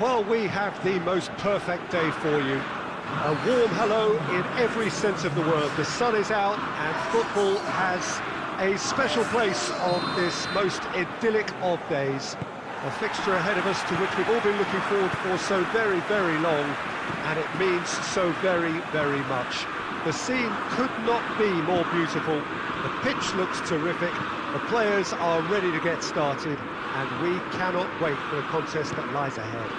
Well, we have the most perfect day for you. A warm hello in every sense of the word. The sun is out and football has a special place on this most idyllic of days. A fixture ahead of us to which we've all been looking forward for so very, very long, and it means so very, very much. The scene could not be more beautiful. The pitch looks terrific. The players are ready to get started, and we cannot wait for the contest that lies ahead.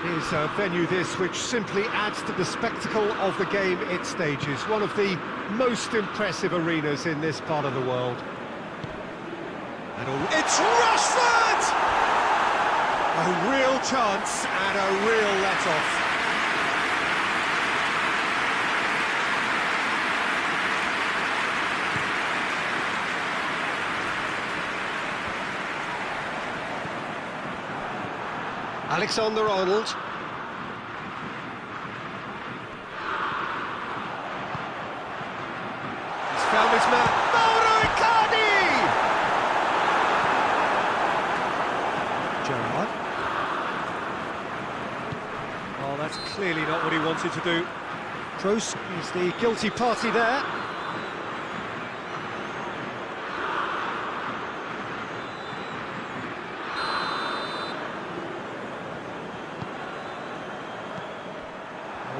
It is a venue this which simply adds to the spectacle of the game it stages. One of the most impressive arenas in this part of the world. And it's Rashford! A real chance and a real let-off. Alexander-Arnold. He's found his man. Mauro Icardi! Gerrard. Oh, that's clearly not what he wanted to do. Kroos is the guilty party there.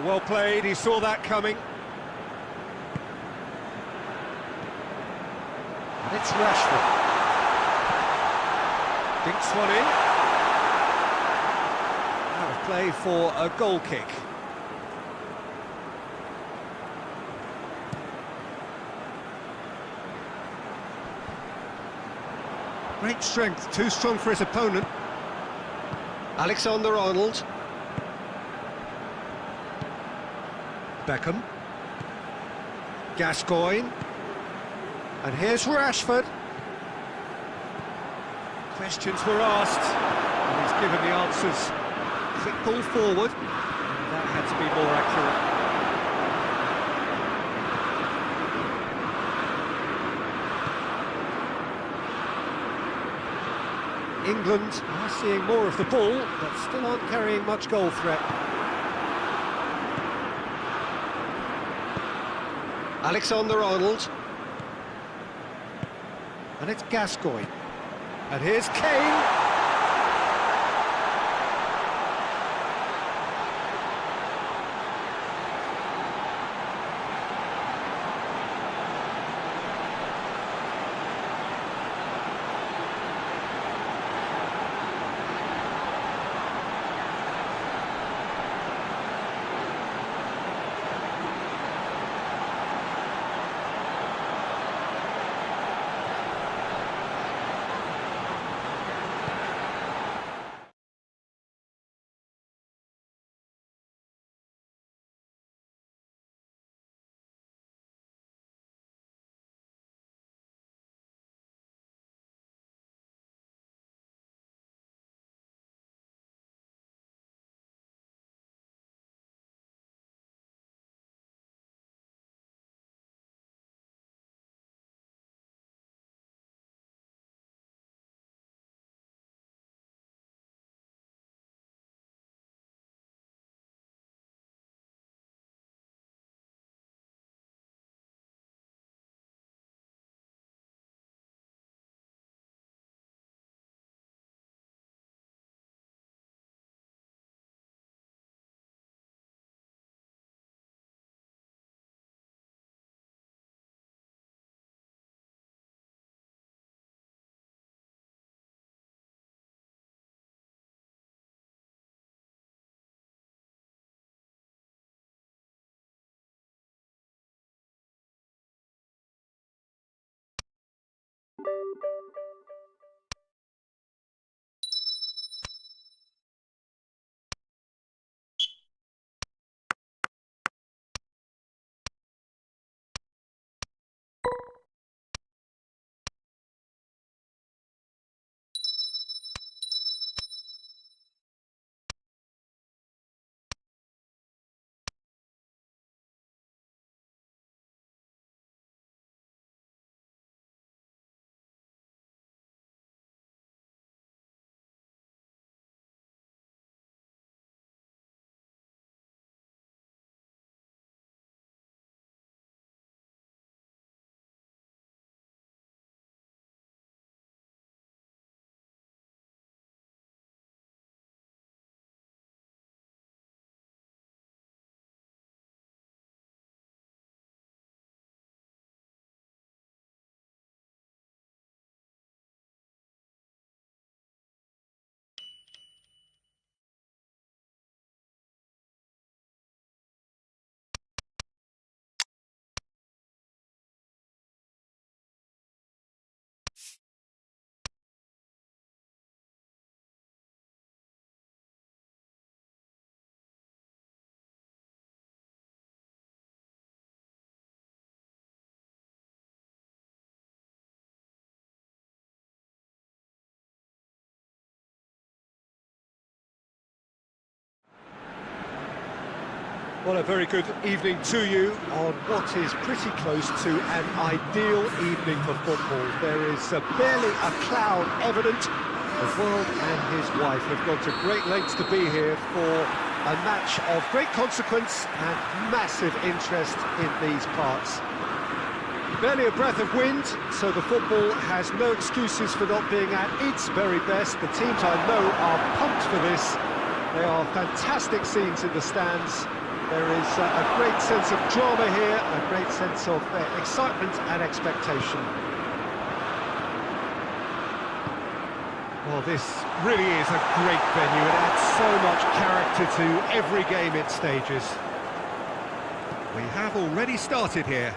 Well played, he saw that coming. And it's Rashford. Dinks one in. Out of play for a goal kick. Great strength, too strong for his opponent. Alexander-Arnold. Beckham, Gascoigne, and here's Rashford. Questions were asked, and he's given the answers. Quick ball forward, and that had to be more accurate. England are seeing more of the ball, but still aren't carrying much goal threat. Alexander-Arnold. And it's Gascoigne. And here's Kane. Well, a very good evening to you on what is pretty close to an ideal evening for football. There is barely a cloud evident. The world and his wife have gone to great lengths to be here for a match of great consequence and massive interest in these parts. Barely a breath of wind, so the football has no excuses for not being at its very best. The teams I know are pumped for this. They are fantastic scenes in the stands. There is a great sense of drama here, a great sense of excitement and expectation. Well, this really is a great venue. It adds so much character to every game it stages. We have already started here.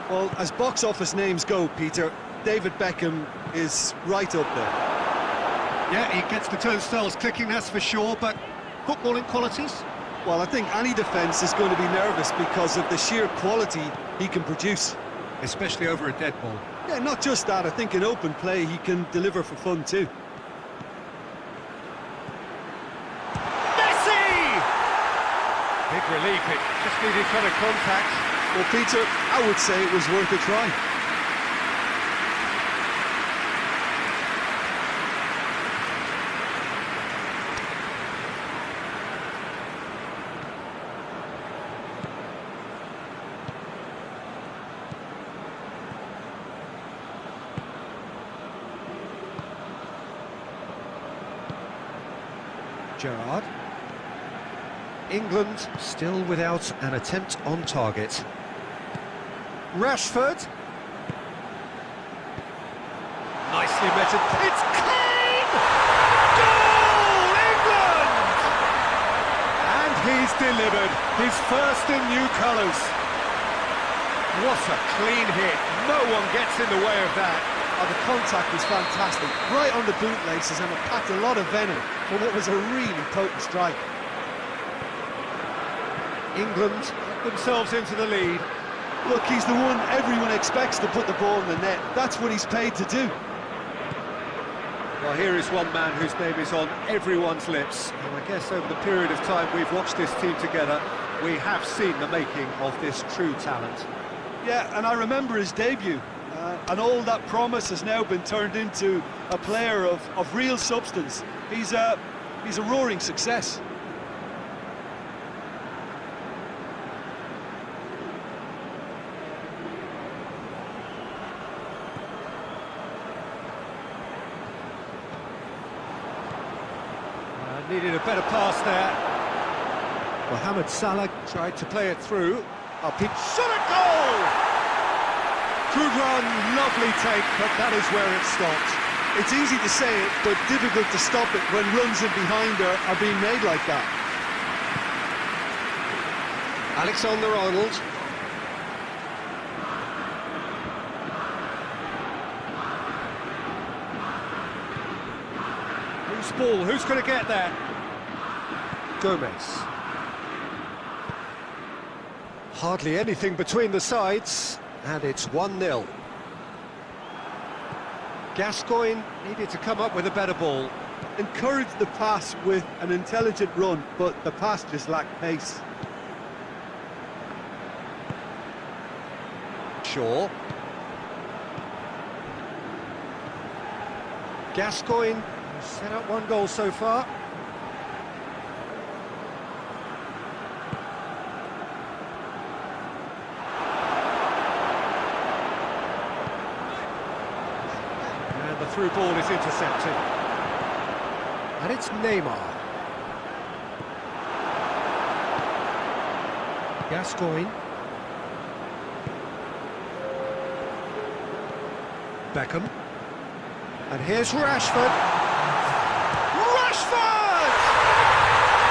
Well, as box office names go, Peter, David Beckham is right up there. Yeah, he gets the turnstiles clicking, that's for sure, but footballing qualities? Well, I think any defence is going to be nervous because of the sheer quality he can produce. Especially over a dead ball. Yeah, not just that, I think in open play he can deliver for fun too. Messi! Big relief, it just needed kind of contact. Well, Peter, I would say it was worth a try. Gerrard. England still without an attempt on target. Rashford. Nicely met it. It's Kane! Goal! England! And he's delivered his first in new colours. What a clean hit. No one gets in the way of that. Oh, the contact was fantastic. Right on the bootlaces, and it packed a lot of venom for what was a really potent strike. England get themselves into the lead. Look, he's the one everyone expects to put the ball in the net. That's what he's paid to do. Well, here is one man whose name is on everyone's lips. And I guess over the period of time we've watched this team together, we have seen the making of this true talent. Yeah, and I remember his debut. And all that promise has now been turned into a player of real substance. He's a roaring success. Needed a better pass there. Mohamed Salah tried to play it through. Up he shot a goal! Good run, lovely take, but that is where it stopped. It's easy to say it, but difficult to stop it when runs in behind are being made like that. Alexander-Arnold. Who's ball? Who's going to get there? Gomez. Hardly anything between the sides, and it's 1-0. Gascoigne needed to come up with a better ball. Encouraged the pass with an intelligent run, but the pass just lacked pace. Shaw. Gascoigne set up one goal so far. And the through ball is intercepted. And it's Neymar. Gascoigne. Beckham. And here's Rashford. Rashford!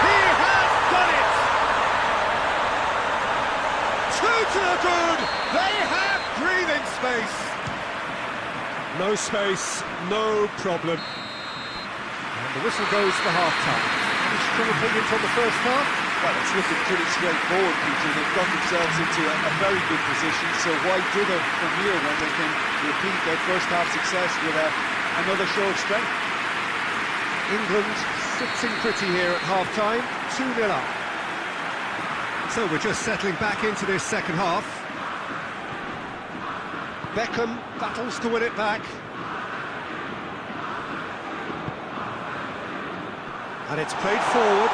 He has done it! 2 to the good. They have breathing space. No space, no problem. And the whistle goes for half-time. Any strong opinions on the first half? Well, it's looking pretty straightforward, Peter. They've got themselves into a very good position, so why dither from here when they can repeat their first half success with another show of strength? England sitting pretty here at half-time, 2-0 up. So we're just settling back into this second half. Beckham battles to win it back. And it's played forward.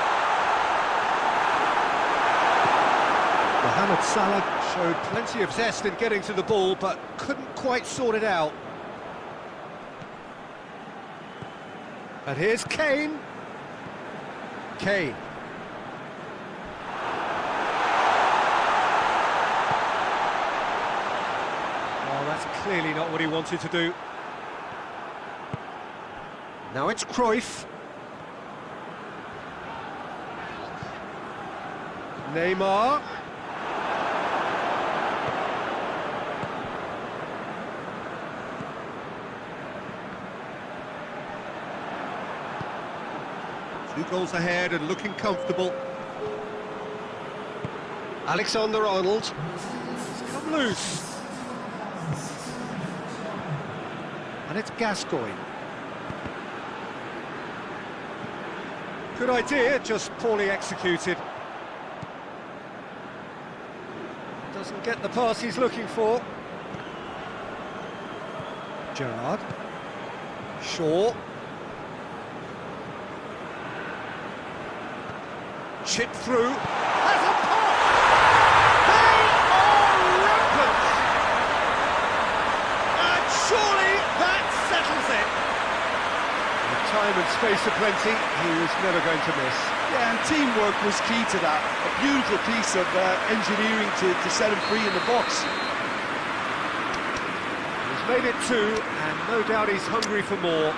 Mohamed Salah showed plenty of zest in getting to the ball, but couldn't quite sort it out. And here's Kane. Kane. Oh, that's clearly not what he wanted to do. Now it's Cruyff. Neymar. Two goals ahead and looking comfortable. Alexander-Arnold. It's come loose. And it's Gascoigne. Good idea, just poorly executed. Doesn't get the pass he's looking for. Gerrard. Shaw. Chip through. Has a pop! They are rampant! And surely that settles it. The time and space aplenty, he was never going to miss. Yeah, and teamwork was key to that. A beautiful piece of engineering to set him free in the box. He's made it two, and no doubt he's hungry for more.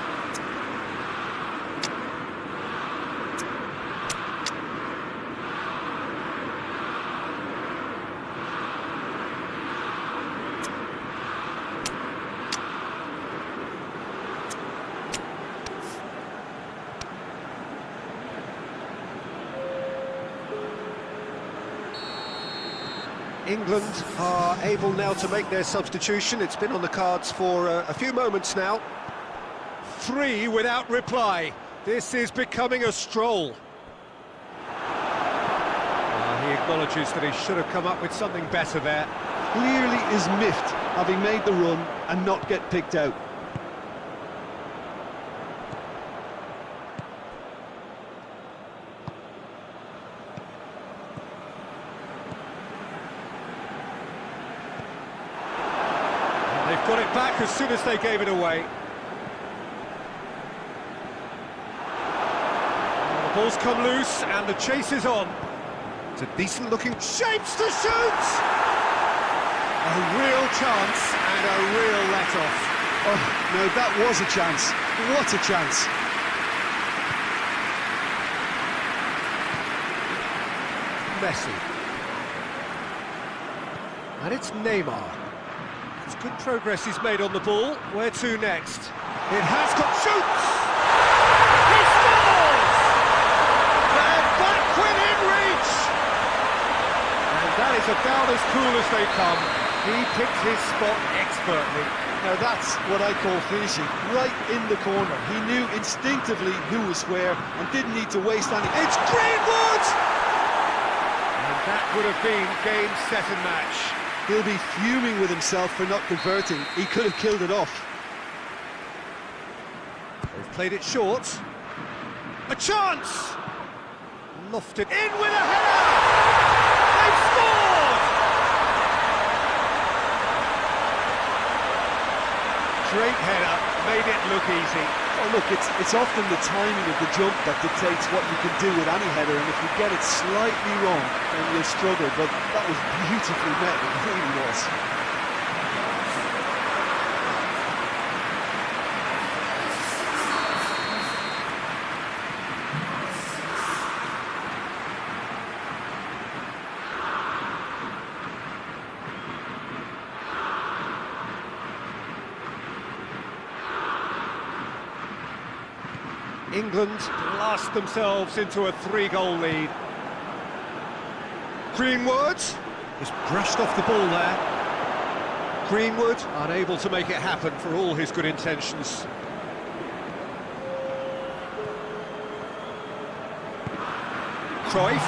England are able now to make their substitution. It's been on the cards for a few moments now. 3 without reply. This is becoming a stroll. He acknowledges that he should have come up with something better there. Clearly is miffed, having made the run and not get picked out. They've got it back as soon as they gave it away. The ball's come loose and the chase is on. It's a decent-looking shapes to shoot! A real chance and a real let-off. Oh, no, that was a chance. What a chance. Messi. And it's Neymar. It's good progress he's made on the ball. Where to next? It has got shoots! He scores! They're back within reach! And that is about as cool as they come. He picked his spot expertly. Now that's what I call finishing, right in the corner. He knew instinctively who was where and didn't need to waste any. It's Greenwood! And that would have been game, set and match. He'll be fuming with himself for not converting. He could have killed it off. They've played it short. A chance! Lofted in with a header! They've scored! Great header, made it look easy. Oh look, it's often the timing of the jump that dictates what you can do with any header, and if you get it slightly wrong, then you'll struggle, but that was beautifully met, it really was. England blast themselves into a 3-goal lead. Greenwood just brushed off the ball there. Greenwood unable to make it happen for all his good intentions. Cruyff.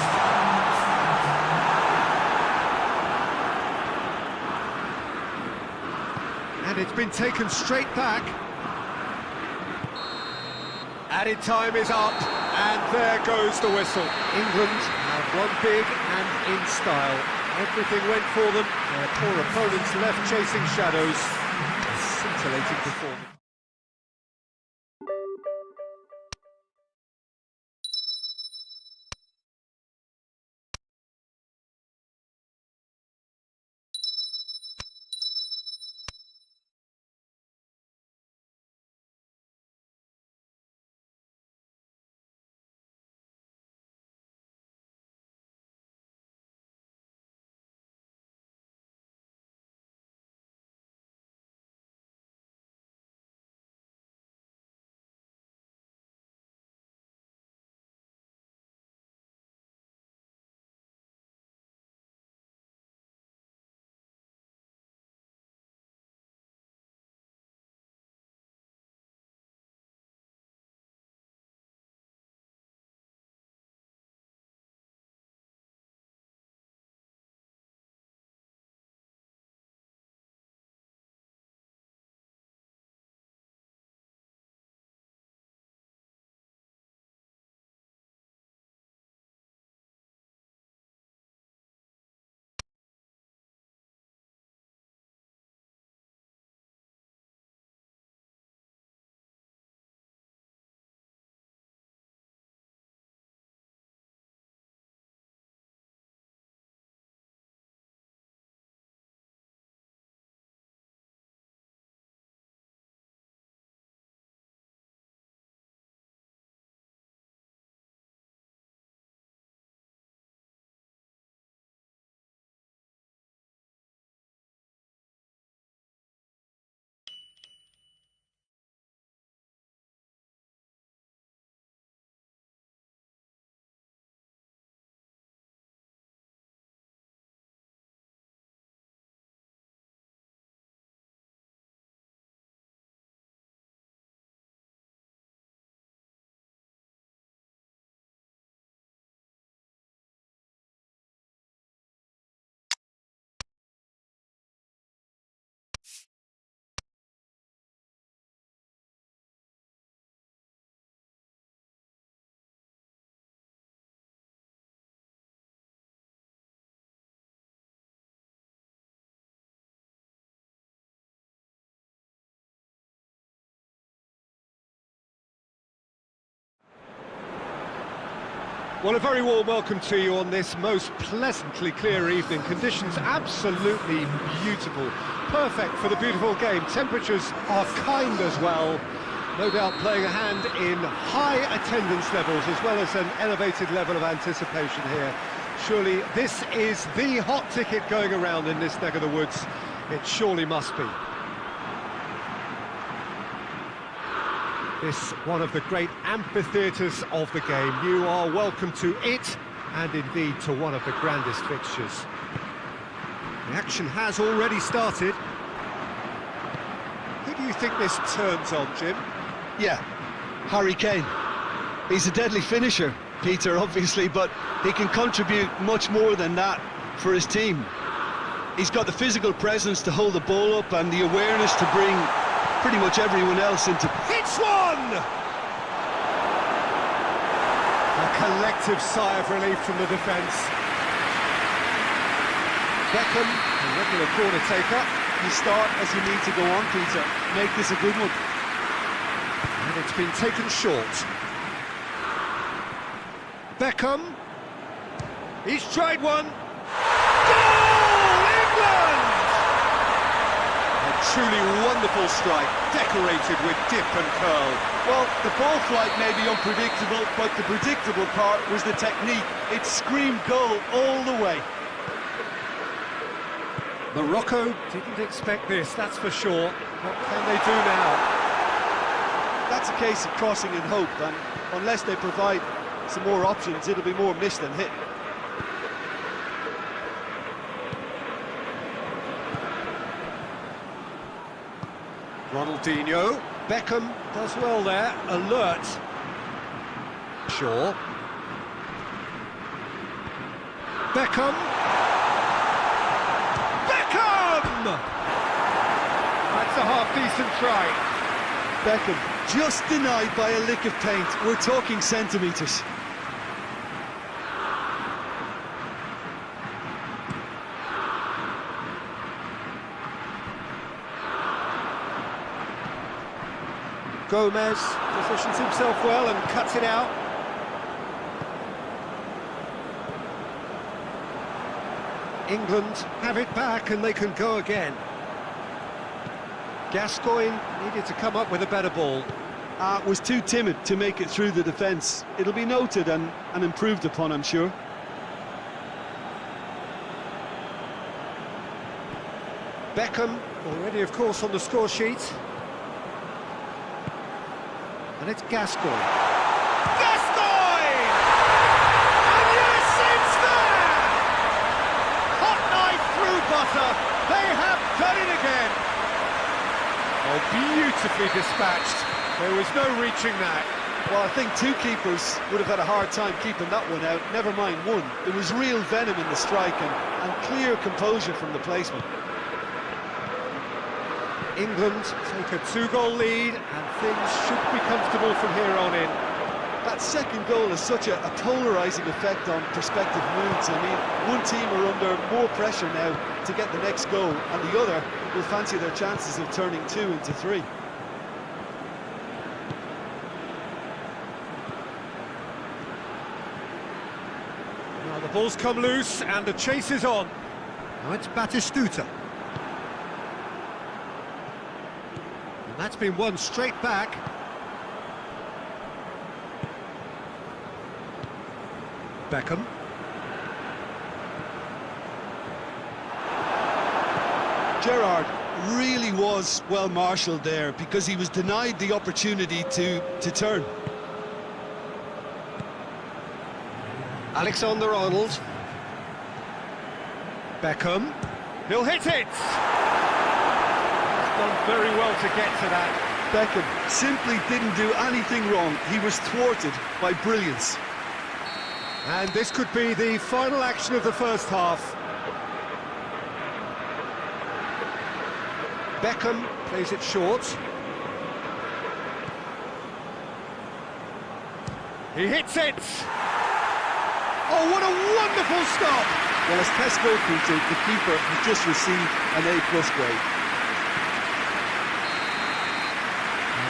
And it's been taken straight back. Added time is up, and there goes the whistle. England have won big and in style. Everything went for them. Their poor opponents left chasing shadows. A scintillating performance. Well, a very warm welcome to you on this most pleasantly clear evening. Conditions absolutely beautiful. Perfect for the beautiful game. Temperatures are kind as well. No doubt playing a hand in high attendance levels as well as an elevated level of anticipation here. Surely this is the hot ticket going around in this neck of the woods. It surely must be. This one of the great amphitheatres of the game. You are welcome to it, and indeed to one of the grandest fixtures. The action has already started. Who do you think this turns on, Jim? Yeah, Harry Kane. He's a deadly finisher, Peter, obviously, but he can contribute much more than that for his team. He's got the physical presence to hold the ball up and the awareness to bring pretty much everyone else into... Hits one! A collective sigh of relief from the defence. Beckham, a regular corner taker. You start as you need to go on, Peter. Make this a good one. And it's been taken short. Beckham. He's tried one. Goal! England! Truly wonderful strike, decorated with dip and curl. Well, the ball flight may be unpredictable, but the predictable part was the technique. It screamed goal all the way. Morocco didn't expect this, that's for sure. What can they do now? That's a case of crossing in hope, and unless they provide some more options, it'll be more miss than hit. Ronaldinho, Beckham does well there, alert. Shaw. Beckham! Beckham! That's a half-decent try. Beckham just denied by a lick of paint. We're talking centimetres. Gomez positions himself well and cuts it out. England have it back and they can go again. Gascoigne needed to come up with a better ball. Was too timid to make it through the defence. It'll be noted and improved upon, I'm sure. Beckham already, of course, on the score sheet. And it's Gascoigne. Gascoigne! And yes, it's there! Hot knife through butter. They have done it again. Oh, beautifully dispatched. There was no reaching that. Well, I think two keepers would have had a hard time keeping that one out, never mind one. There was real venom in the strike and clear composure from the placement. England take a 2-goal lead and things should be comfortable from here on in. That second goal has such a polarising effect on prospective moods. I mean, one team are under more pressure now to get the next goal, and the other will fancy their chances of turning 2 into 3. Now the ball's come loose and the chase is on. Now it's Batistuta. And that's been won straight back. Beckham. Gerrard really was well marshalled there because he was denied the opportunity to turn. Alexander-Arnold. Beckham. He'll hit it! Done very well to get to that. Beckham simply didn't do anything wrong. He was thwarted by brilliance. And this could be the final action of the first half. Beckham plays it short. He hits it! Oh, what a wonderful stop! Well, as test goalkeeper, the keeper has just received an A+ grade.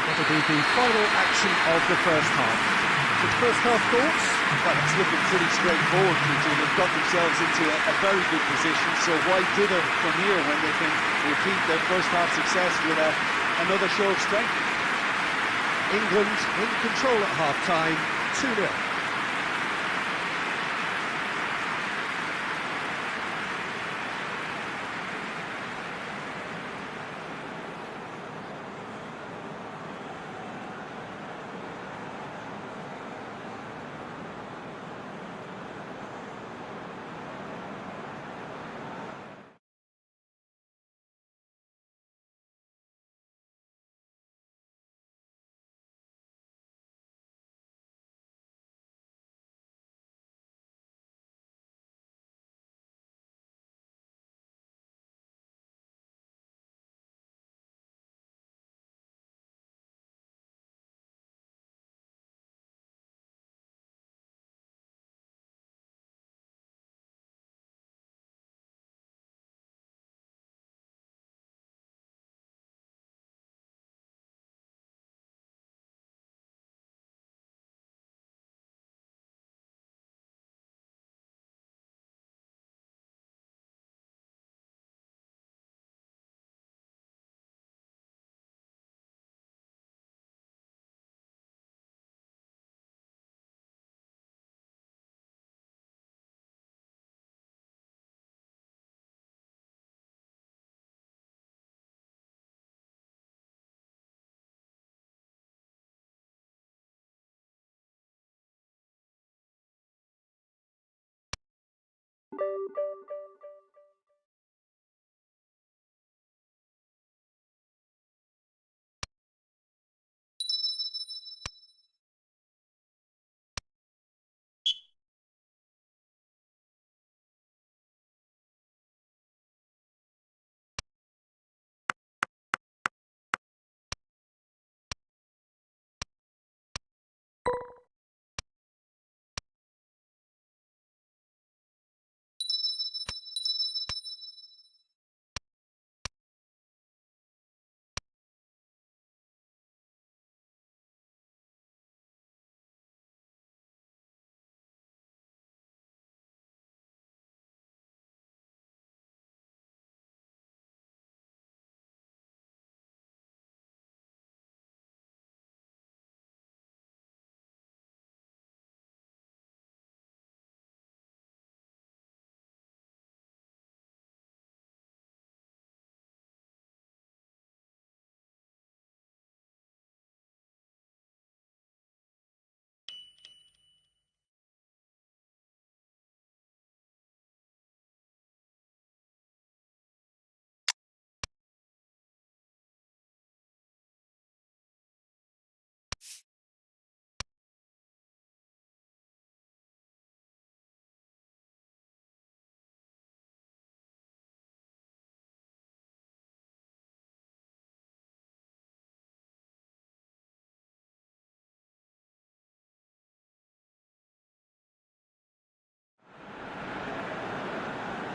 That'll be the final action of the first half. First half thoughts? Well, it's looking pretty straightforward, Peter. They've got themselves into a very good position, so why dither from here when they can repeat their first half success with another show of strength? England in control at half-time, 2-0.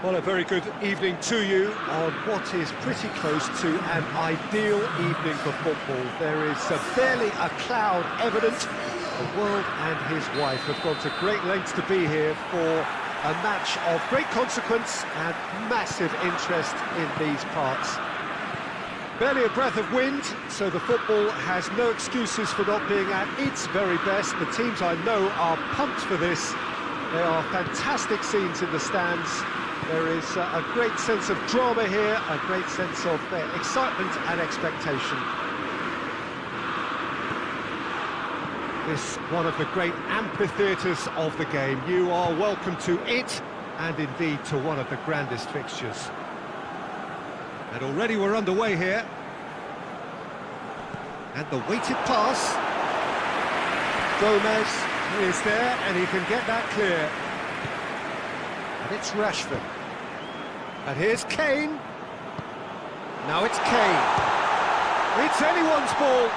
Well, a very good evening to you on what is pretty close to an ideal evening for football. There is barely a cloud evident. The world and his wife have gone to great lengths to be here for a match of great consequence and massive interest in these parts. Barely a breath of wind, so the football has no excuses for not being at its very best. The teams I know are pumped for this. There are fantastic scenes in the stands. There is a great sense of drama here, a great sense of excitement and expectation. This one of the great amphitheatres of the game. You are welcome to it, and indeed to one of the grandest fixtures. And already we're underway here. And the weighted pass. Gomez is there, and he can get that clear. And it's Rashford. And here's Kane. Now it's Kane. It's anyone's ball.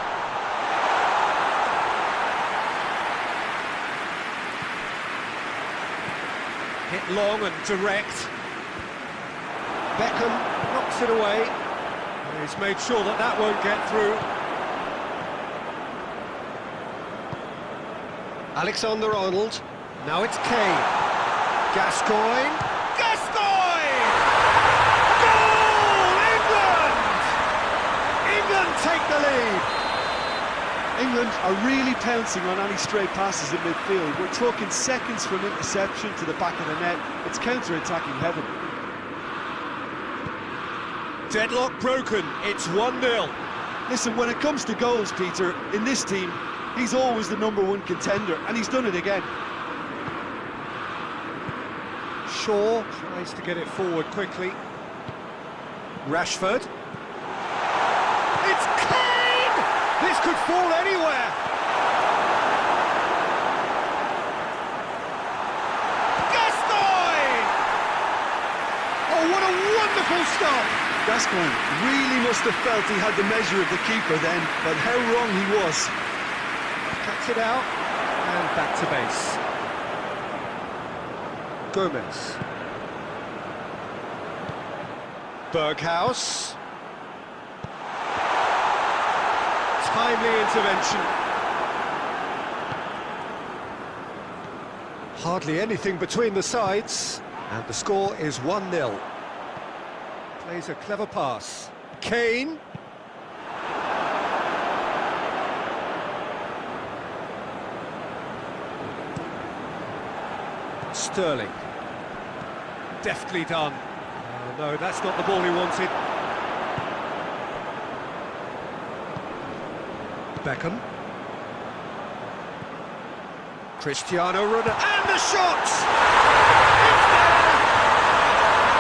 Hit long and direct. Beckham knocks it away. And he's made sure that that won't get through. Alexander-Arnold. Now it's Kane. Gascoigne. Gascoigne! Goal! England! England take the lead. England are really pouncing on any stray passes in midfield. We're talking seconds from interception to the back of the net. It's counter-attacking heaven. Deadlock broken. It's 1-0. Listen, when it comes to goals, Peter, in this team, he's always the #1 contender, and he's done it again. Shaw tries to get it forward quickly. Rashford. It's Kane! This could fall anywhere. Gascoigne! Oh, what a wonderful stop! Gascoigne really must have felt he had the measure of the keeper then, but how wrong he was. Cuts it out, and back to base. Gomez. Berghaus. Timely intervention. Hardly anything between the sides, and the score is 1-0. Plays a clever pass. Kane. Sterling. Deftly done. Oh, no, that's not the ball he wanted. Beckham. Cristiano Ronaldo. And the shot! It's there!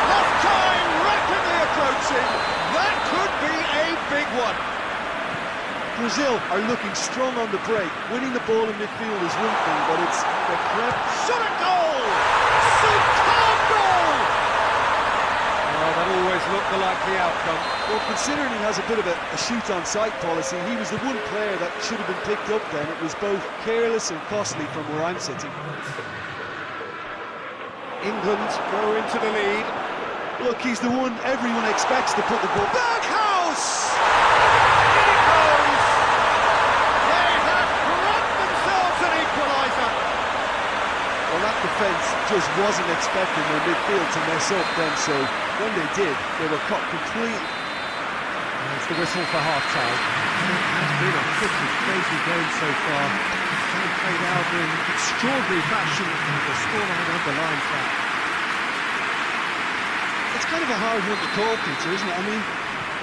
Half-time rapidly approaching. That could be a big one. Brazil are looking strong on the break. Winning the ball in midfield is one thing, but it's the prep. Shot a goal! Superb goal! Oh, that always looked the likely outcome. Well, considering he has a bit of a shoot-on-sight policy, he was the one player that should have been picked up then. It was both careless and costly from where I'm sitting. England go into the lead. Look, he's the one everyone expects to put the ball. Berghaus! In it goes! They have grabbed themselves an equaliser. Well, that defence just wasn't expecting their midfield to mess up then, so when they did, they were caught completely. There's the whistle for half-time. It has been a pretty crazy game so far. It's been played out in extraordinary fashion, and the scoreline underlines that. It's kind of a hard one to call, Peter, isn't it? I mean,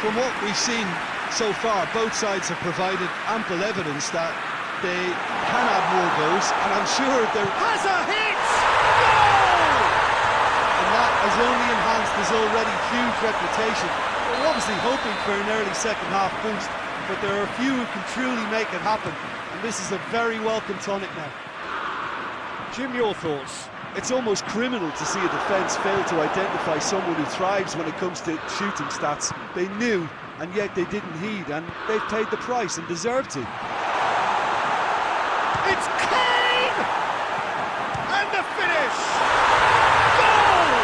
from what we've seen so far, both sides have provided ample evidence that they can have more goals, and I'm sure there Has a hit! Goal! and that has only enhanced his already huge reputation. We're obviously hoping for an early second-half boost, but there are a few who can truly make it happen, and this is a very welcome tonic now. Jim, your thoughts? It's almost criminal to see a defence fail to identify someone who thrives when it comes to shooting stats. They knew, and yet they didn't heed, and they've paid the price and deserve to. It's Kane! And the finish! Goal!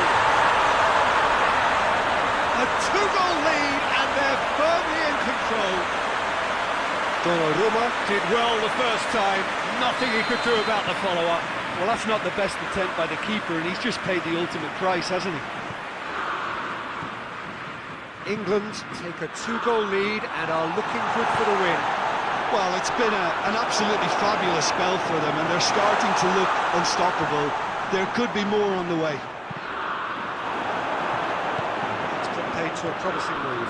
A two-goal lead, and they're firmly in control. Donnarumma did well the first time. Nothing he could do about the follow-up. Well, that's not the best attempt by the keeper, and he's just paid the ultimate price, hasn't he? England take a two-goal lead and are looking good for the win. Well, it's been an absolutely fabulous spell for them, and they're starting to look unstoppable. There could be more on the way. It's put paid to a promising move.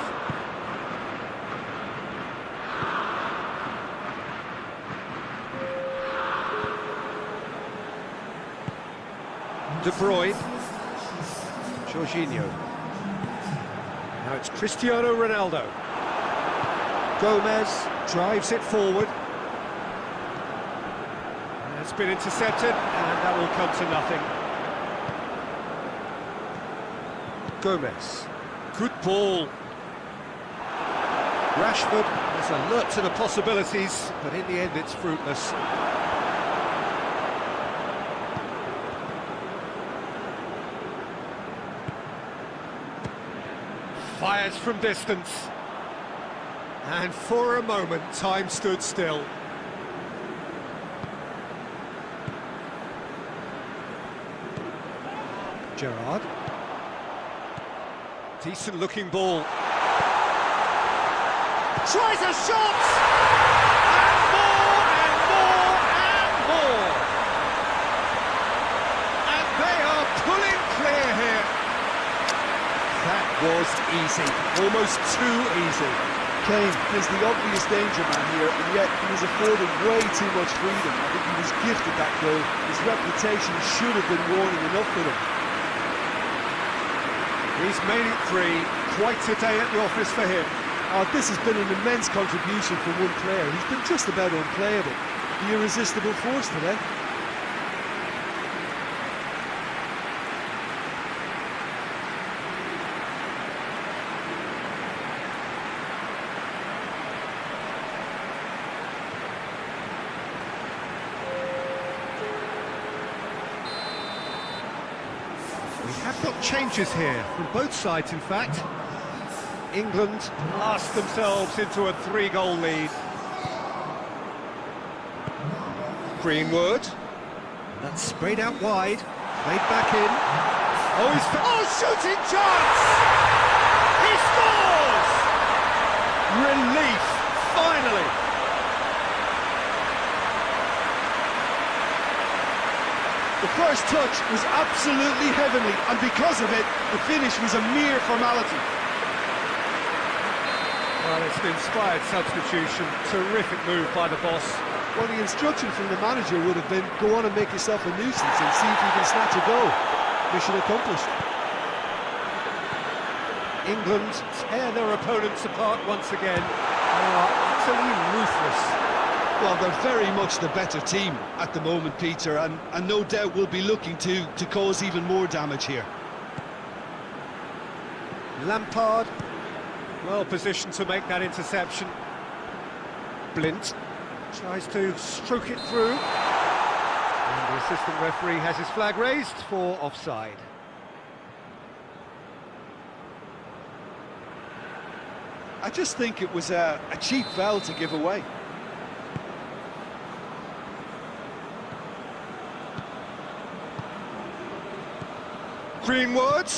De Bruyne. Jorginho. Now it's Cristiano Ronaldo. Gomez drives it forward. And it's been intercepted, and that will come to nothing. Gomez. Good ball. Rashford is alert to the possibilities, but in the end it's fruitless. Fires from distance. And for a moment, time stood still. Gerrard. Decent looking ball. Tries a shot! And more and more and more! And they are pulling clear here. That was easy, almost too easy. Kane is the obvious danger man here, and yet he was afforded way too much freedom. I think he was gifted that goal. His reputation should have been warning enough for him. He's made it 3, quite a day at the office for him. Oh, this has been an immense contribution from one player. He's been just about unplayable. The irresistible force today. We have got changes here, from both sides in fact. England blast themselves into a 3-goal lead. Greenwood. That's sprayed out wide, played back in. Oh, shooting chance! He scores! Relief, finally! The first touch was absolutely heavenly, and because of it, the finish was a mere formality. Well, it's an inspired substitution. Terrific move by the boss. Well, the instruction from the manager would have been, go on and make yourself a nuisance and see if you can snatch a goal. Mission accomplished. England tear their opponents apart once again. They are utterly ruthless. Well, they're very much the better team at the moment, Peter, and no doubt will be looking to cause even more damage here. Lampard, well positioned to make that interception. Blint tries to stroke it through. And the assistant referee has his flag raised for offside. I just think it was a cheap foul to give away. Greenwood.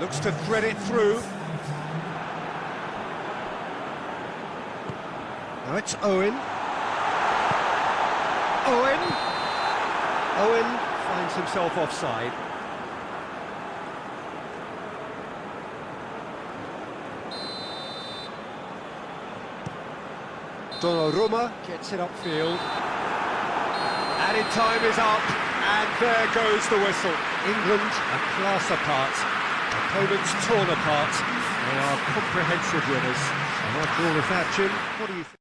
Looks to thread it through. Now it's Owen. Owen finds himself offside. Donnarumma gets it upfield. Added time is up, and there goes the whistle. England a class apart. Opponents torn apart. They are comprehensive winners. And after all of that, Jim, what do you think?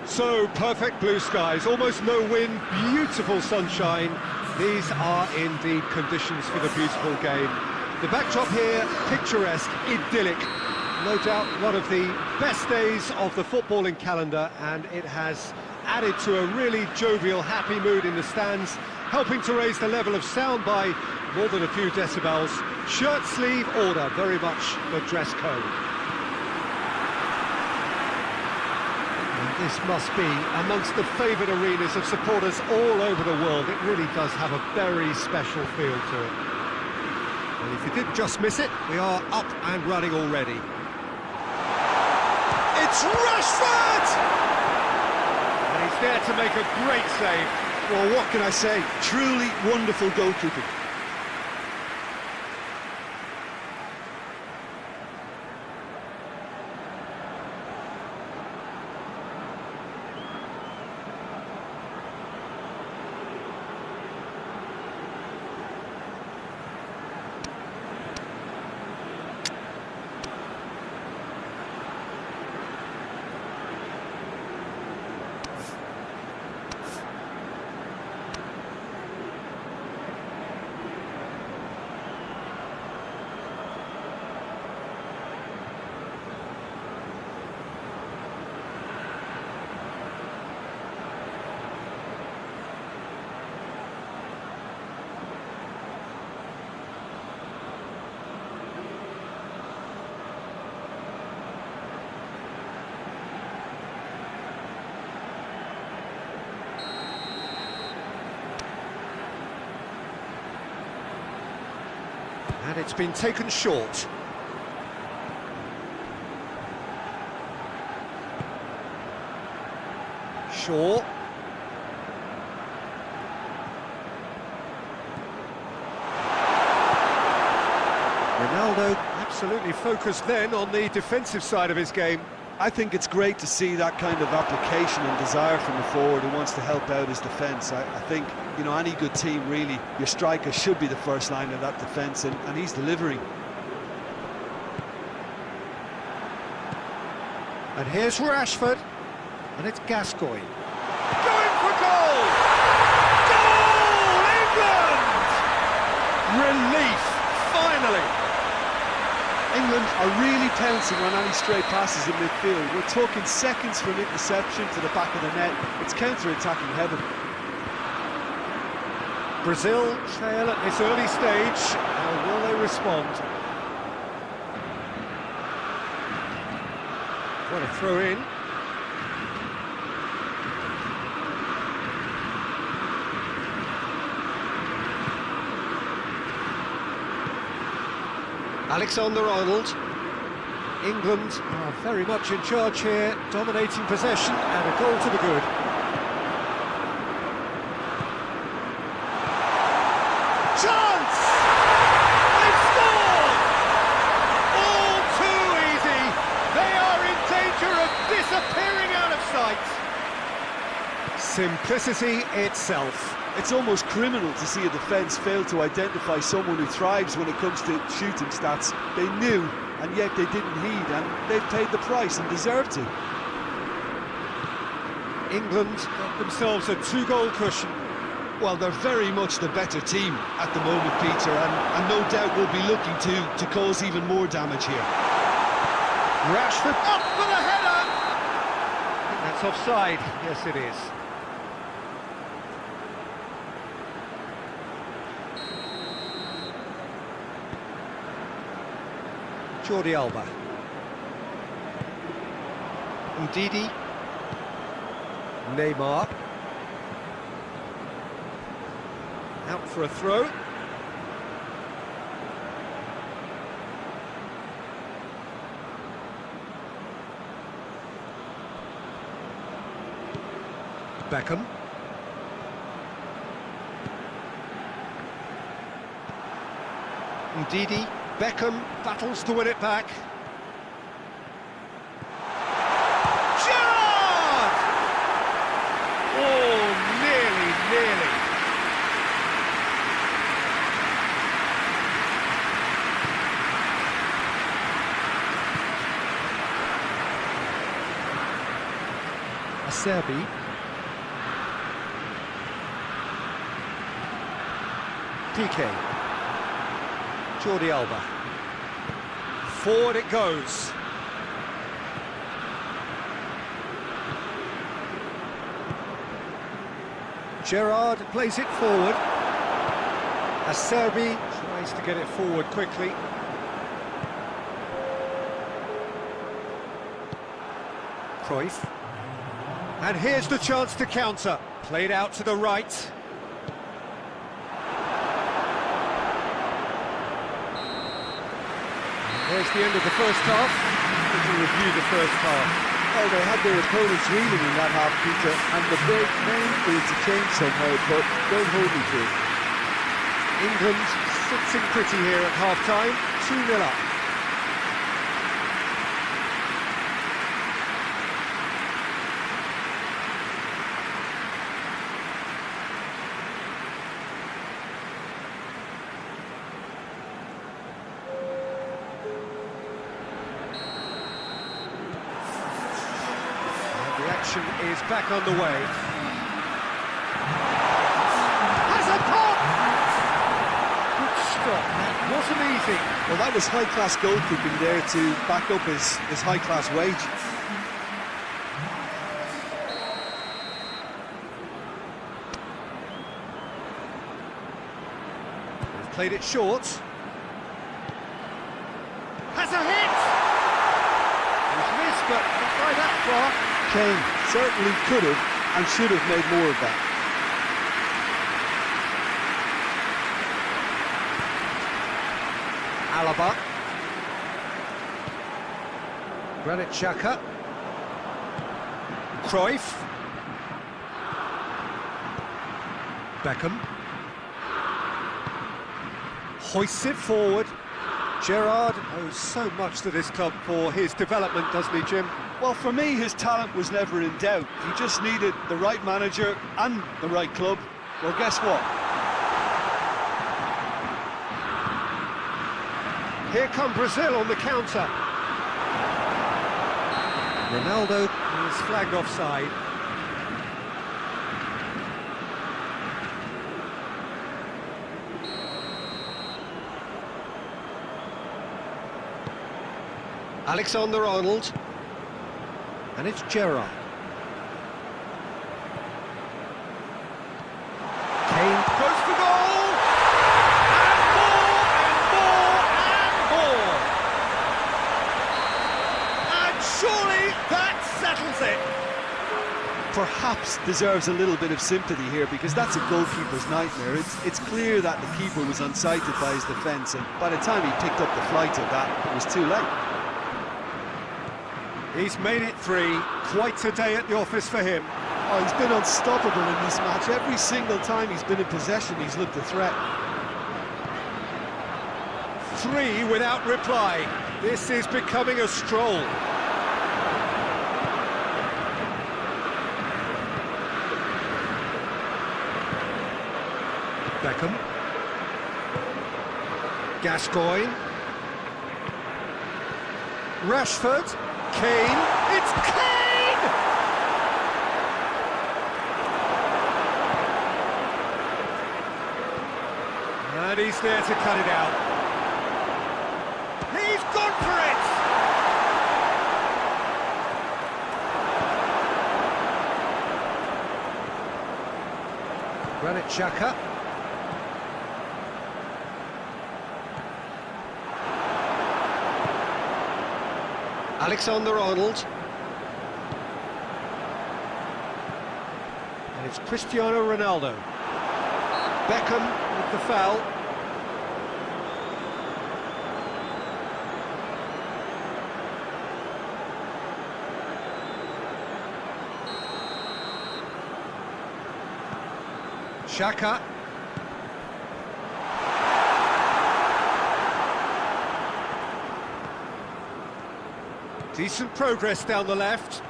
So, perfect blue skies, almost no wind, beautiful sunshine. These are indeed conditions for the beautiful game. The backdrop here, picturesque, idyllic. No doubt one of the best days of the footballing calendar, and it has added to a really jovial, happy mood in the stands, helping to raise the level of sound by more than a few decibels. Shirt sleeve order, very much the dress code. This must be amongst the favoured arenas of supporters all over the world. It really does have a very special feel to it. And if you did just miss it, we are up and running already. It's Rashford! And he's there to make a great save. Well, what can I say? Truly wonderful goalkeeping. And it's been taken short. Shaw. Ronaldo absolutely focused then on the defensive side of his game. I think it's great to see that kind of application and desire from a forward who wants to help out his defence. I think, you know, any good team, really, your striker should be the first line of that defence, and he's delivering. And here's Rashford, and it's Gascoigne. Going for goal! Goal, England! Relief, finally! England are really pouncing on any stray passes in midfield. We're talking seconds from interception to the back of the net. It's counter-attacking heaven. Brazil trail at this early stage. How will they respond? What a throw in. Alexander-Arnold. England are very much in charge here, dominating possession and a goal to the good. Chance! They've scored! All too easy. They are in danger of disappearing out of sight. Simplicity itself. It's almost criminal to see a defence fail to identify someone who thrives when it comes to shooting stats. They knew, and yet they didn't heed, and they've paid the price and deserve to. England got themselves a two-goal cushion. Well, they're very much the better team at the moment, Peter, and no doubt will be looking to cause even more damage here. Rashford up for the header! I think that's offside. Yes, it is. Jordi Alba. Ndidi. Neymar. Out for a throw. Beckham. Ndidi. Beckham battles to win it back. Gerrard! Oh, nearly. Acerbi. PK. Jordi Alba. Forward it goes. Gerrard plays it forward. Acerbi tries to get it forward quickly. Cruyff. And here's the chance to counter. Played out to the right. There's the end of the first half. We can review the first half. Well, they had their opponents reeling in that half, Peter, and the break came for it to change somehow, but don't hold me to it. England sitting pretty here at half-time, 2-0 up. Action is back on the way. Has a pop! Good stop, that wasn't easy. Well, that was high-class goalkeeping there to back up his high-class wage. They've played it short. Has a hit! He's missed, but not by that far. Kane certainly could have and should have made more of that. Alaba. Granit Xhaka. Cruyff. Beckham. Hoists it forward. Gerrard owes so much to this club for his development, doesn't he, Jim? Well, for me, his talent was never in doubt. He just needed the right manager and the right club. Well, guess what? Here come Brazil on the counter. Ronaldo is flagged offside. Alexander-Arnold. And it's Gerrard. Kane goes for goal! And more, and more, and more! And surely that settles it! Perhaps deserves a little bit of sympathy here, because that's a goalkeeper's nightmare. It's clear that the keeper was unsighted by his defence, and by the time he picked up the flight of that, it was too late. He's made it 3. Quite a day at the office for him. Oh, he's been unstoppable in this match. Every single time he's been in possession, he's looked a threat. 3 without reply. This is becoming a stroll. Beckham. Gascoigne. Rashford. Kane. It's Kane! And he's there to cut it out. He's gone for it! Granit Xhaka. Alexander-Arnold. And it's Cristiano Ronaldo. Beckham with the foul. Xhaka. Decent progress down the left.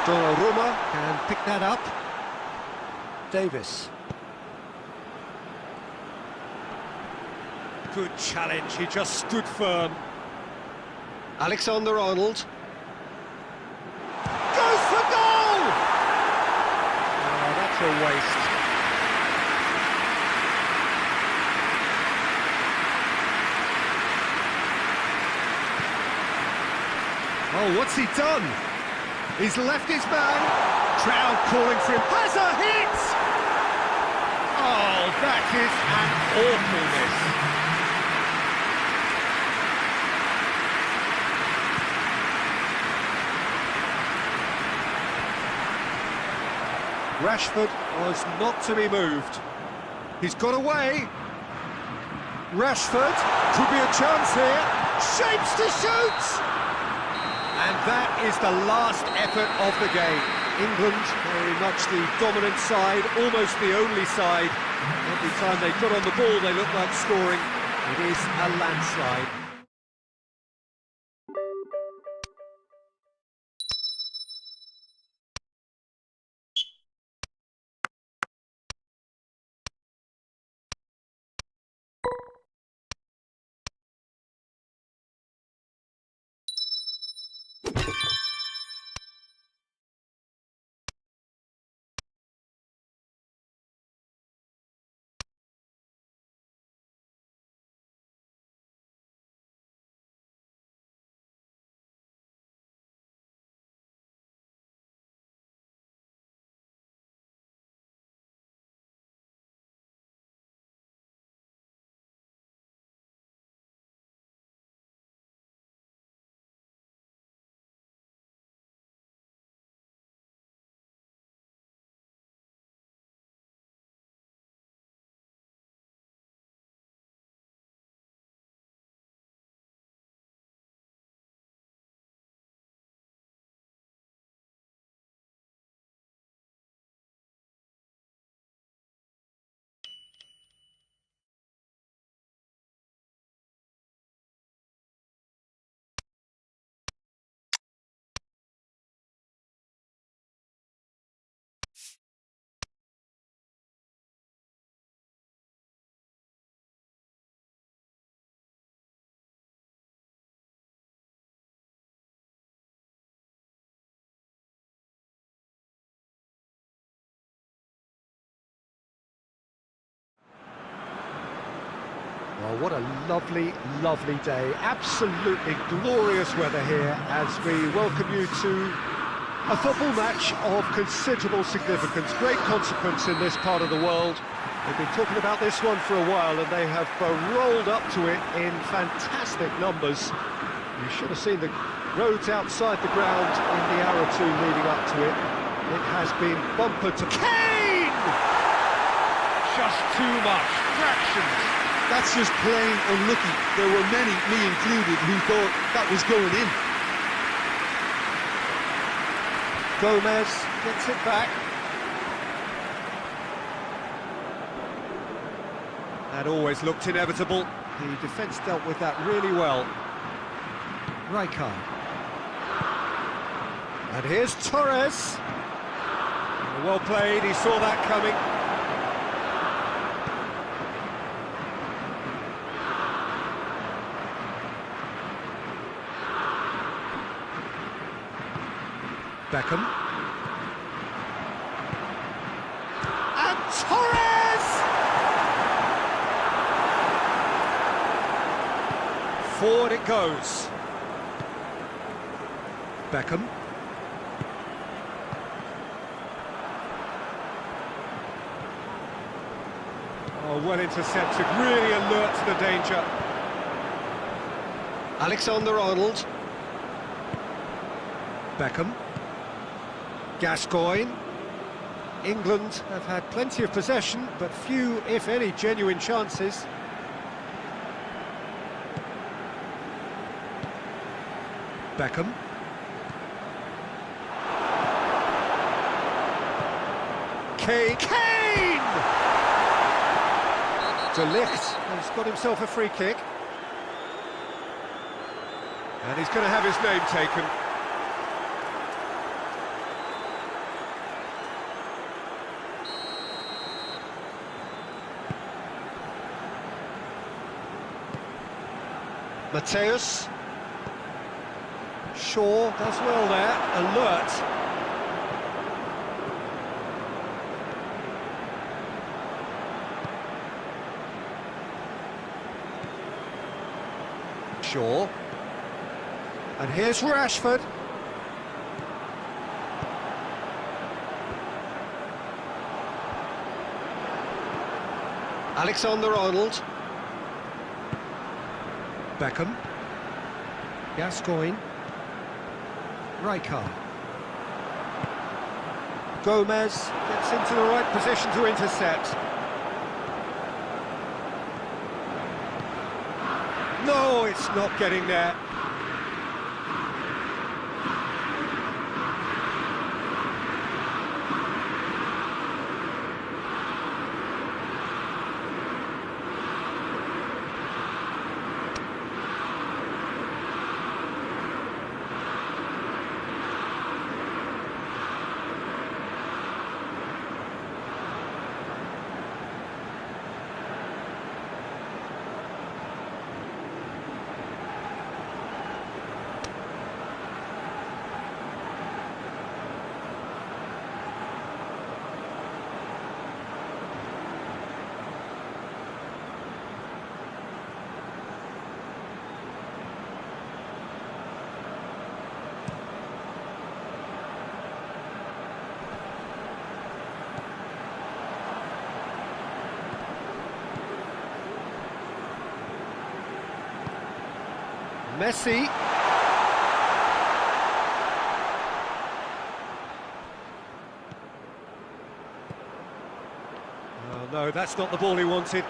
Donnarumma can pick that up. Davis. Good challenge, he just stood firm. Alexander-Arnold. Goes for goal! Oh, that's a waste. Oh, what's he done? He's left his man. Crowd calling for him. Has a hit! Oh, that is an awful miss. Rashford was not to be moved. He's got away. Rashford, could be a chance here. Shapes to shoot! And that is the last effort of the game. England, very much the dominant side, almost the only side. Every time they got on the ball, they looked like scoring. It is a landslide. Well, what a lovely, lovely day. Absolutely glorious weather here as we welcome you to a football match of considerable significance, great consequence in this part of the world. They've been talking about this one for a while and they have rolled up to it in fantastic numbers. You should have seen the roads outside the ground in the hour or two leading up to it. It has been bumper to Kane! Just too much, fractions. That's just plain unlucky. There were many, me included, who thought that was going in. Gomez gets it back. That always looked inevitable. The defence dealt with that really well. Rijkaard. And here's Torres. Well played, he saw that coming. Beckham. And Torres! Forward it goes. Beckham. Oh, well intercepted, really alert to the danger. Alexander-Arnold. Beckham. Gascoigne. England have had plenty of possession, but few, if any, genuine chances. Beckham. Kane! De Ligt has got himself a free kick. And he's going to have his name taken. Mateus. Shaw does well there, alert. Shaw. And here's Rashford. Alexander-Arnold. Beckham. Gascoigne. Rijkaard. Gomez gets into the right position to intercept. No, it's not getting there. Messi. Oh no, that's not the ball he wanted.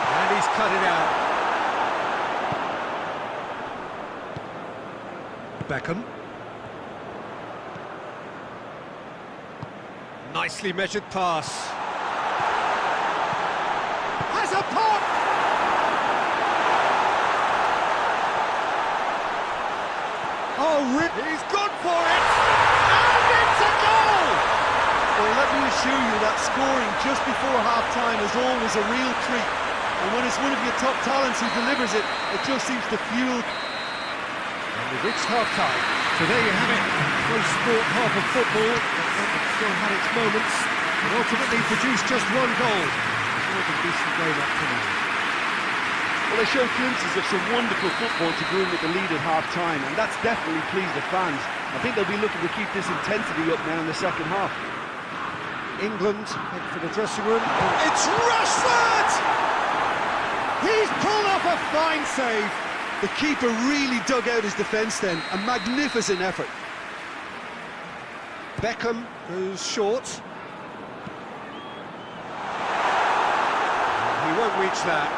And he's cut it out. Beckham. Nicely measured pass. Has a pop! Oh, rip! He's gone for it! And it's a goal! Well, let me assure you that scoring just before half-time is always a real treat. And when it's one of your top talents who delivers it, it just seems to fuel. And we've reached half-time. So there you have it. Close sport half of football. That still had its moments, but ultimately produced just one goal. Decent game up to now. Well, they showed glimpses of some wonderful football to go in with the lead at half-time, and that's definitely pleased the fans. I think they'll be looking to keep this intensity up now in the second half. England head for the dressing room. It's Rashford! He's pulled off a fine save. The keeper really dug out his defence then. A magnificent effort. Beckham goes short. He won't reach that.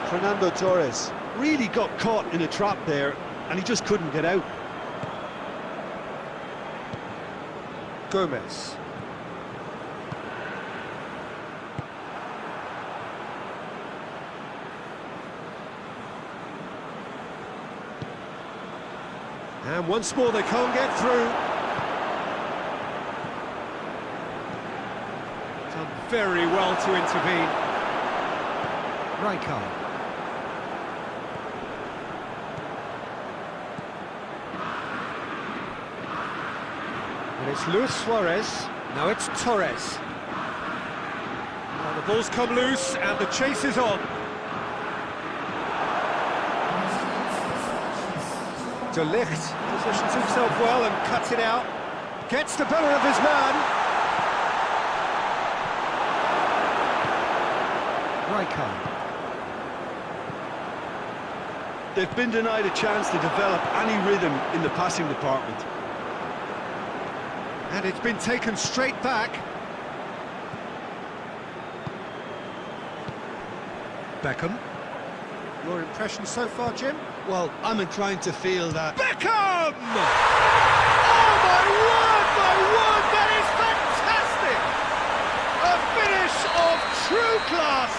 Fernando Torres really got caught in a trap there, and he just couldn't get out. Gomez. And once more they can't get through. Done very well to intervene. Rijkaard. And it's Luis Suarez. Now it's Torres. Now the ball's come loose and the chase is on. De Ligt positions himself well and cuts it out. Gets the better of his man. Rijkaard. They've been denied a chance to develop any rhythm in the passing department. And it's been taken straight back. Beckham. Your impression so far, Jim? Well, I'm inclined to feel that... Beckham! Oh, my word, that is fantastic! A finish of True class!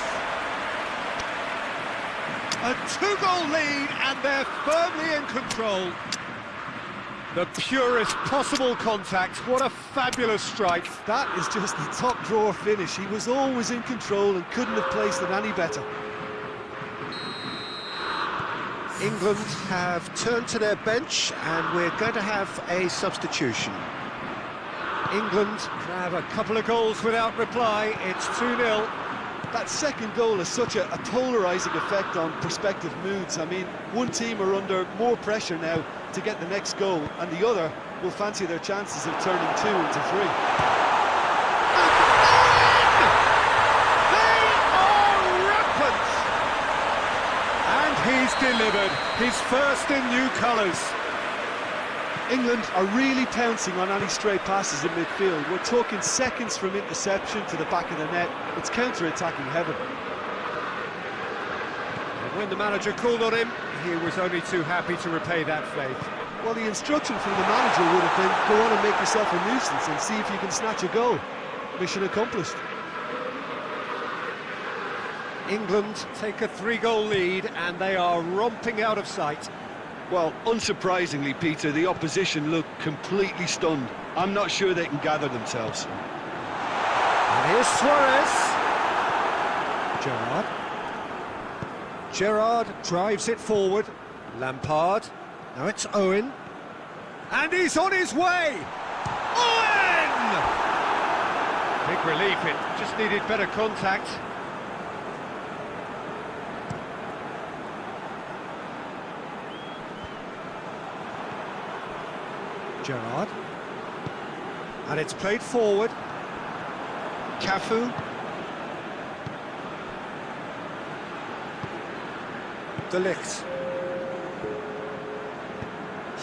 A 2-goal lead, and they're firmly in control. The purest possible contact. What a fabulous strike. That is just the top drawer finish. He was always in control and couldn't have placed it any better. England have turned to their bench, and we're going to have a substitution. England have a couple of goals without reply. It's 2-0. That second goal has such a polarising effect on prospective moods. I mean, one team are under more pressure now to get the next goal, and the other will fancy their chances of turning 2 into 3. They are rampant! And he's delivered his first in new colours. England are really pouncing on any stray passes in midfield. We're talking seconds from interception to the back of the net. It's counter-attacking heaven. And when the manager called on him, he was only too happy to repay that faith. Well, the instruction from the manager would have been, go on and make yourself a nuisance and see if you can snatch a goal. Mission accomplished. England take a 3-goal lead, and they are romping out of sight. Well, unsurprisingly, Peter, the opposition look completely stunned. I'm not sure they can gather themselves. And here's Suarez. Gerrard drives it forward. Lampard. Now it's Owen. And he's on his way! Owen! Big relief, it just needed better contact. Gerrard. And it's played forward. Cafu. De Ligt.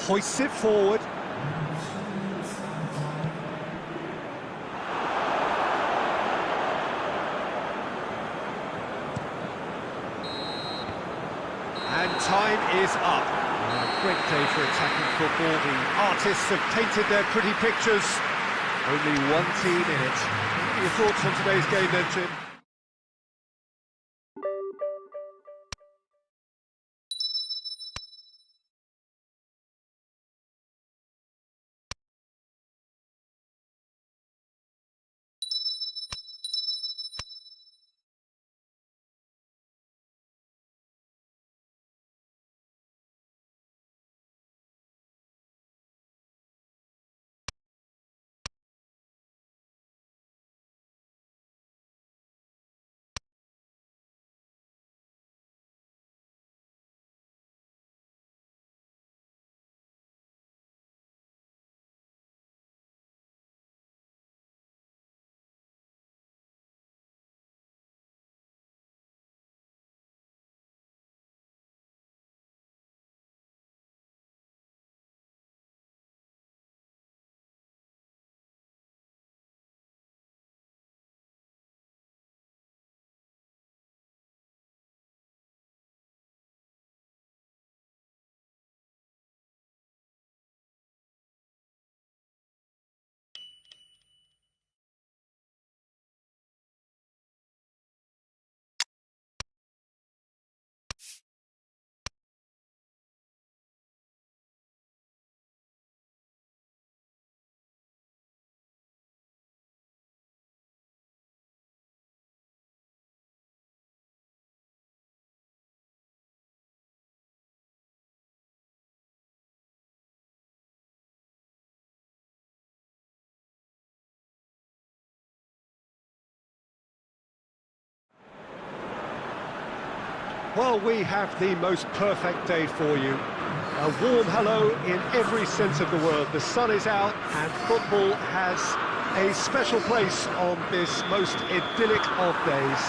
Hoists it forward. And time is up. A great day for attacking football. The artists have painted their pretty pictures. Only one team in it. What are your thoughts on today's game then, Tim? Well, we have the most perfect day for you. A warm hello in every sense of the word. The sun is out and football has a special place on this most idyllic of days.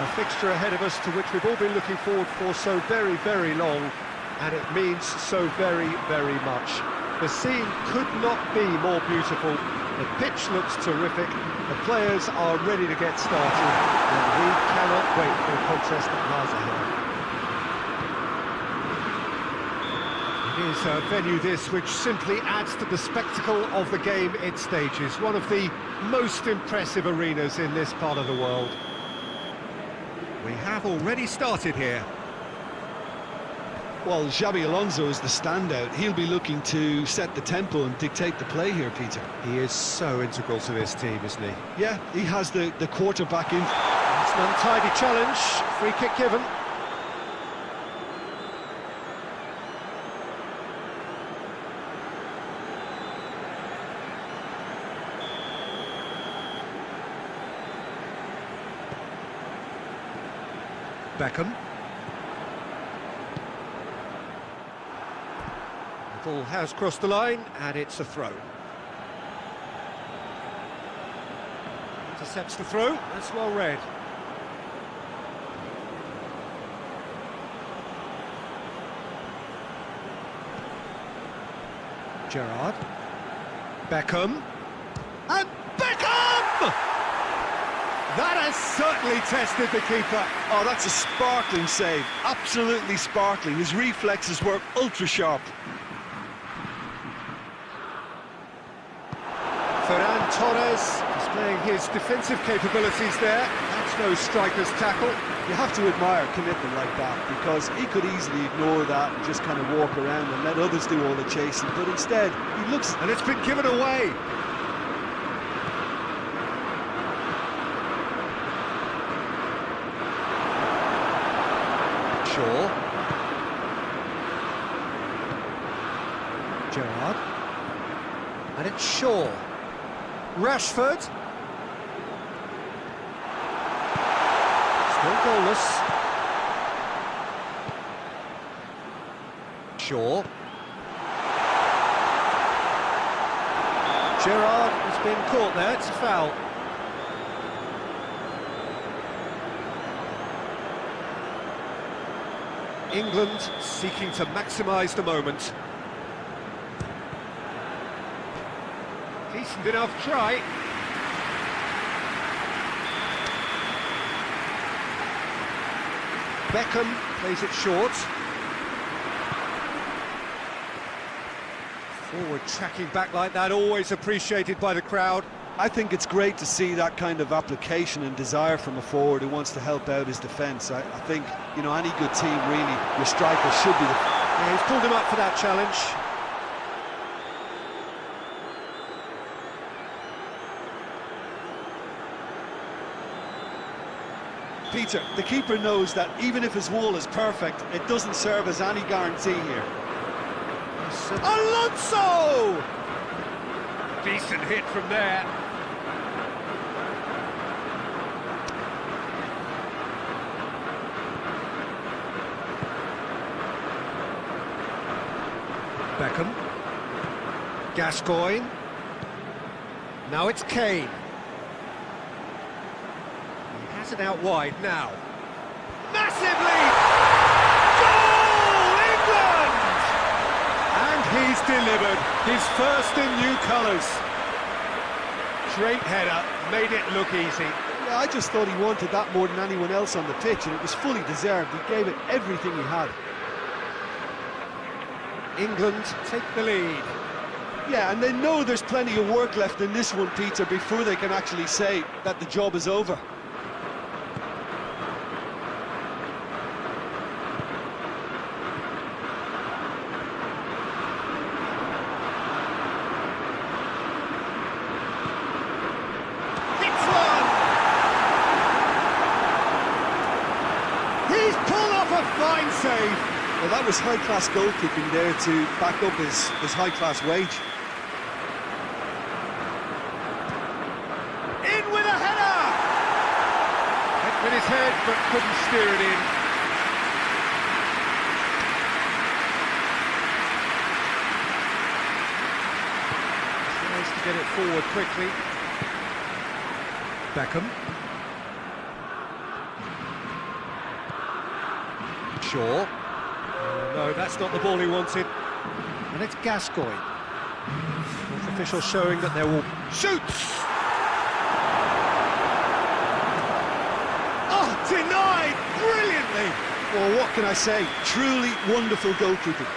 A fixture ahead of us to which we've all been looking forward for so very, very long, and it means so very, very much. The scene could not be more beautiful. The pitch looks terrific. The players are ready to get started, and we cannot wait for the contest that lies ahead. It is a venue this which simply adds to the spectacle of the game it stages. One of the most impressive arenas in this part of the world. We have already started here. Well, Xabi Alonso is the standout. He'll be looking to set the tempo and dictate the play here, Peter. He is so integral to this team, isn't he? Yeah, he has the quarterback in. It's an untidy challenge. Free kick given. Beckham. The ball has crossed the line, and it's a throw. Intercepts the throw, that's well read. Gerrard. Beckham. And Beckham! That has certainly tested the keeper. Oh, that's a sparkling save. Absolutely sparkling. His reflexes were ultra sharp. Ferran Torres displaying his defensive capabilities there. That's no striker's tackle. You have to admire commitment like that, because he could easily ignore that and just kind of walk around and let others do all the chasing, but instead he looks... And it's been given away. Shaw. Gerrard. And it's Shaw. Rashford. Still goalless. Shaw. Gerrard has been caught there, it's a foul. England seeking to maximise the moment. Decent enough try. Beckham plays it short. Forward tracking back like that, always appreciated by the crowd. I think it's great to see that kind of application and desire from a forward who wants to help out his defence. I think, you know, any good team, really, your striker should be the... Yeah, he's pulled him up for that challenge. Peter, the keeper knows that even if his wall is perfect, it doesn't serve as any guarantee here. Alonso! Decent hit from there. Beckham. Gascoigne. Now it's Kane. He has it out wide now. Massive lead! Goal, England! And he's delivered his first in new colours. Straight header, made it look easy. Yeah, I just thought he wanted that more than anyone else on the pitch, and it was fully deserved. He gave it everything he had. England take the lead. Yeah, and they know there's plenty of work left in this one, Peter, before they can actually say that the job is over. Hits one! He's pulled off a fine save. Well, that was high-class goalkeeping there to back up his high-class wage. In with a header! Hit with his head, but couldn't steer it in. Tries to get it forward quickly. Beckham. Shaw. No, that's not the ball he wanted. And it's Gascoigne. Fourth official showing that there will... Shoots! Oh, denied brilliantly! Well, what can I say? Truly wonderful goalkeeping.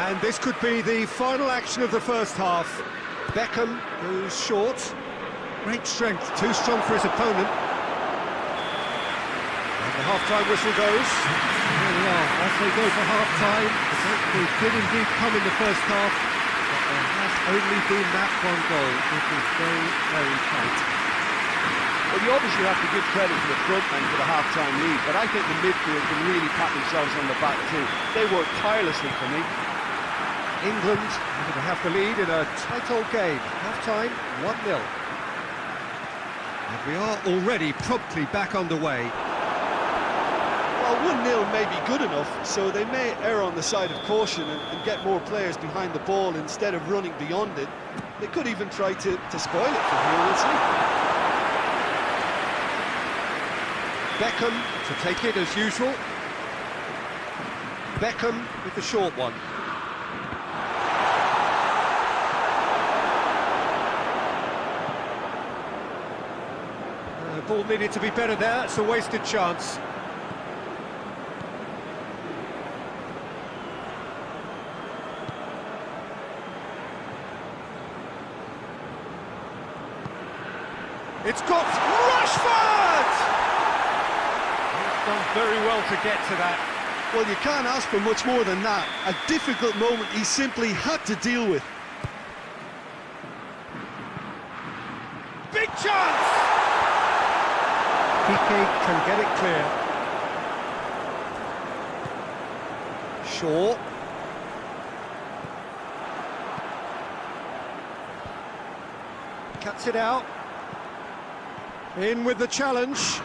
And this could be the final action of the first half. Beckham goes short. Great strength, too strong for his opponent. The half-time whistle goes. There we are, as they go for half-time. The breakthrough did indeed come in the first half, but there has only been that one goal. It was very, very tight. Well, you obviously have to give credit to the front men for the half-time lead, but I think the midfield can really pat themselves on the back too. They worked tirelessly for me. England are going to have the lead in a tight old game. Half-time, 1-0. And we are already promptly back underway. Well, 1-0 may be good enough, so they may err on the side of caution and get more players behind the ball instead of running beyond it. They could even try to spoil it from here, we'll see. Beckham to take it as usual. Beckham with the short one. The ball needed to be better there, it's a wasted chance. It's got Rashford! He's done very well to get to that. Well, you can't ask for much more than that. A difficult moment he simply had to deal with. Big chance! Piqué can get it clear. Shaw. Cuts it out. In with the challenge.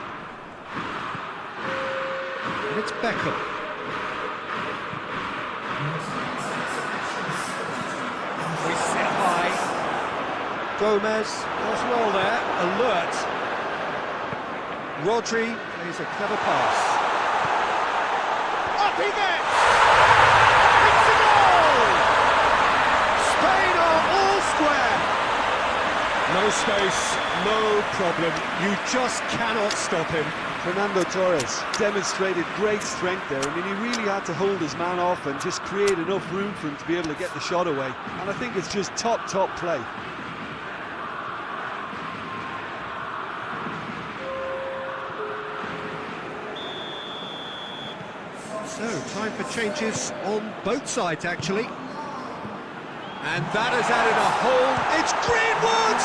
And it's Beckham. We sit high. Gomez does well there, alert. Rodri plays a clever pass. Up he gets! It's a goal! Spain are all square. No space, no problem. You just cannot stop him. Fernando Torres demonstrated great strength there. I mean, he really had to hold his man off and just create enough room for him to be able to get the shot away. And I think it's just top play. So, time for changes on both sides, actually. And that has added a hole. It's Greenwood!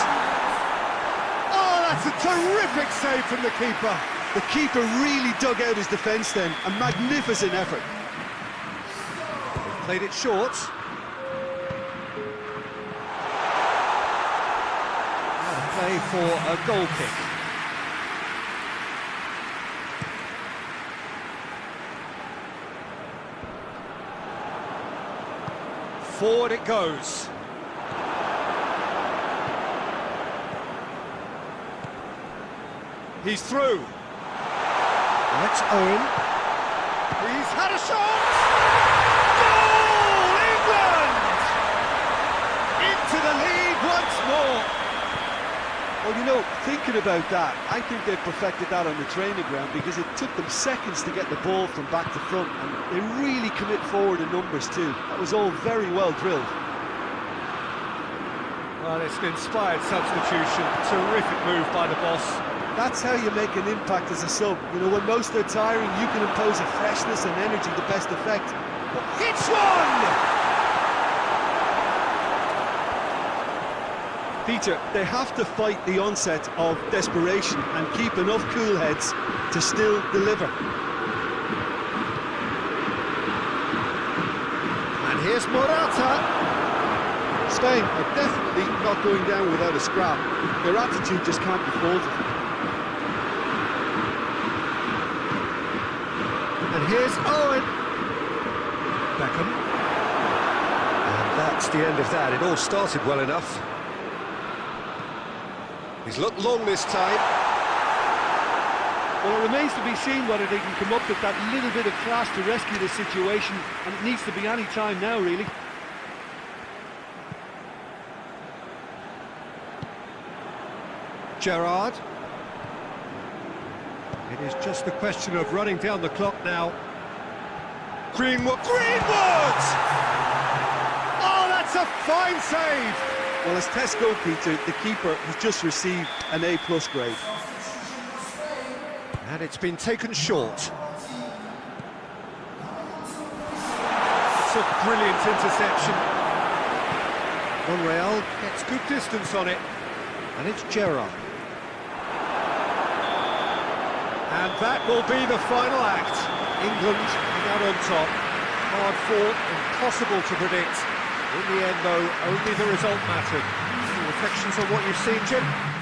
Oh, that's a terrific save from the keeper. The keeper really dug out his defence then. A magnificent effort. Played it short. Now to play for a goal kick. Forward it goes. He's through. That's Owen. He's had a shot! Goal! England! Into the lead once more. Well, you know, thinking about that, I think they perfected that on the training ground because it took them seconds to get the ball from back to front, and they really commit forward in numbers too. That was all very well drilled. Well, it's an inspired substitution. Terrific move by the boss. That's how you make an impact as a sub. You know, when most are tiring, you can impose a freshness and energy to best effect. It's one! Peter, they have to fight the onset of desperation and keep enough cool heads to still deliver. And here's Morata. Spain are definitely not going down without a scrap. Their attitude just can't be faulted. And here's Owen. Beckham. And that's the end of that. It all started well enough. He's looked long this time. Well, it remains to be seen whether they can come up with that little bit of class to rescue the situation, and it needs to be any time now, really. Gerrard. It is just a question of running down the clock now. Greenwood! Greenwood! Oh, that's a fine save! Well, as tests go, Peter, the keeper has just received an A+ grade. And it's been taken short. It's a brilliant interception. Monreal gets good distance on it. And it's Gerrard. And that will be the final act. England come out on top. Hard fought, impossible to predict. In the end, though, only the result mattered. Any reflections on what you've seen, Jim?